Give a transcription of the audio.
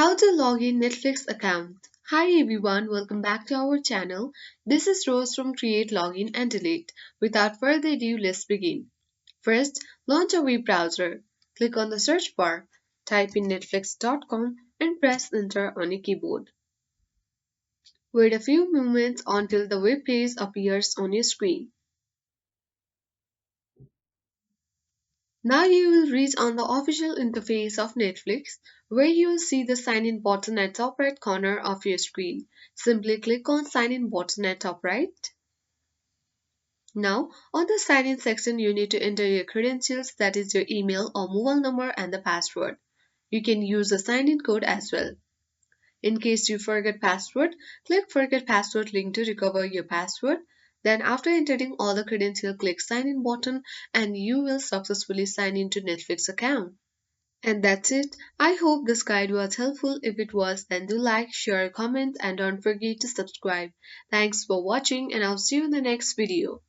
How to log in Netflix account. Hi everyone, welcome back to our channel. This is Rose from Create Login and Delete. Without further ado, let's begin. First, launch a web browser. Click on the search bar, type in netflix.com and press enter on your keyboard. Wait a few moments until the web page appears on your screen. Now you will reach on the official interface of Netflix, where you will see the sign in button at top right corner of your screen. Simply click on sign in button at top right. Now, on the sign in section, you need to enter your credentials, that is your email or mobile number and the password. You can use the sign in code as well. In case you forget password, click forget password link to recover your password. Then after entering all the credentials, click sign in button and you will successfully sign into Netflix account. And that's it. I hope this guide was helpful. If it was, then do like, share, comment and don't forget to subscribe. Thanks for watching and I'll see you in the next video.